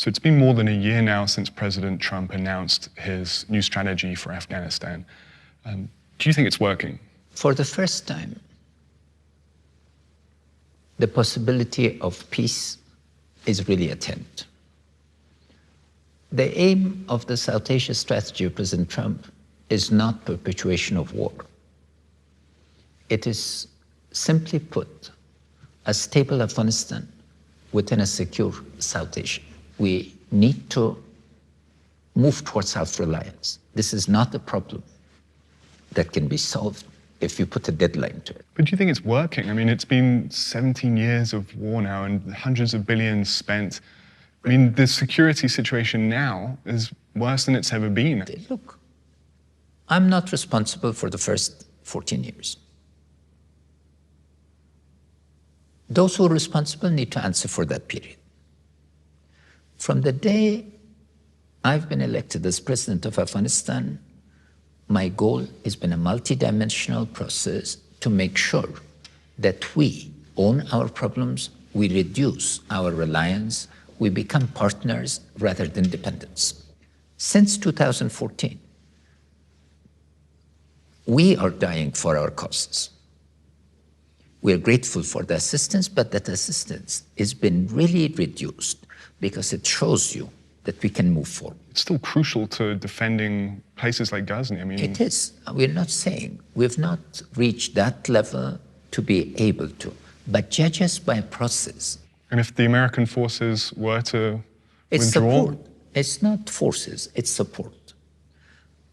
So it's been more than a year now since President Trump announced his new strategy for Afghanistan. Do you think it's working? For the first time, the possibility of peace is really attained. The aim of the South Asia strategy of President Trump is not perpetuation of war. It is, simply put, a stable Afghanistan within a secure South Asia. We need to move towards self-reliance. This is not a problem that can be solved if you put a deadline to it. But do you think it's working? I mean, it's been 17 years of war now and hundreds of billions spent. I mean, the security situation now is worse than it's ever been. Look, I'm not responsible for the first 14 years. Those who are responsible need to answer for that period. From the day I've been elected as president of Afghanistan, my goal has been a multidimensional process to make sure that we own our problems, we reduce our reliance, we become partners rather than dependents. Since 2014, we are dying for our causes. We are grateful for the assistance, but that assistance has been really reduced because it shows you that we can move forward. It's still crucial to defending places like Ghazni. I mean, it is. We're not saying we've not reached that level to be able to, but judge us by a process. And if the American forces were to it's withdraw? Support. It's not forces, it's support.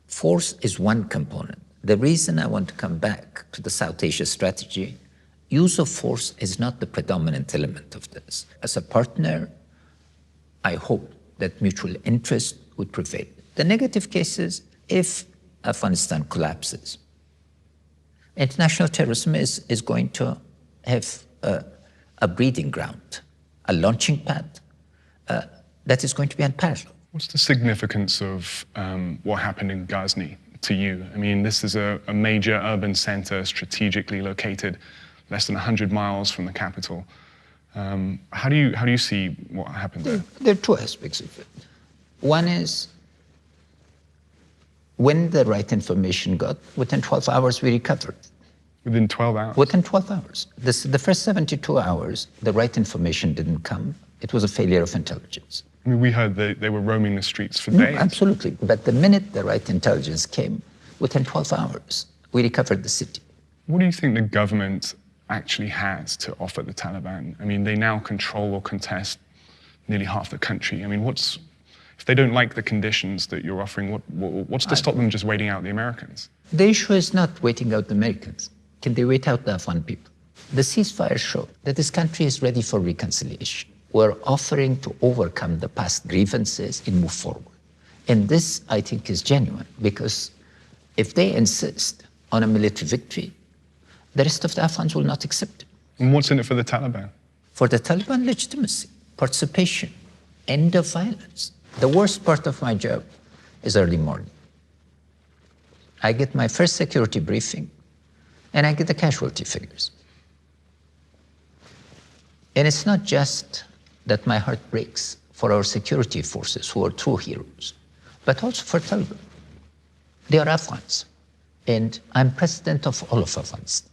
Force is one component. The reason I want to come back to the South Asia strategy, use of force is not the predominant element of this. As a partner, I hope that mutual interest would prevail. The negative case is if Afghanistan collapses, international terrorism is going to have a breeding ground, a launching pad that is going to be unparalleled. What's the significance of what happened in Ghazni to you? I mean, this is a major urban center strategically located less than 100 miles from the capital. How do you see what happened there? There are two aspects of it. One is when the right information got, within 12 hours we recovered. Within 12 hours? Within 12 hours. The first 72 hours, the right information didn't come. It was a failure of intelligence. I mean, we heard they were roaming the streets for days. Absolutely. But the minute the right intelligence came, within 12 hours, we recovered the city. What do you think the government actually has to offer the Taliban? I mean, they now control or contest nearly half the country. I mean, if they don't like the conditions that you're offering, what's to stop them just waiting out the Americans? The issue is not waiting out the Americans. Can they wait out the Afghan people? The ceasefire showed that this country is ready for reconciliation. We're offering to overcome the past grievances and move forward. And this, I think, is genuine, because if they insist on a military victory, the rest of the Afghans will not accept it. And what's in it for the Taliban? For the Taliban, legitimacy, participation, end of violence. The worst part of my job is early morning. I get my first security briefing, and I get the casualty figures. And it's not just that my heart breaks for our security forces, who are true heroes, but also for Taliban. They are Afghans, and I'm president of all of Afghanistan.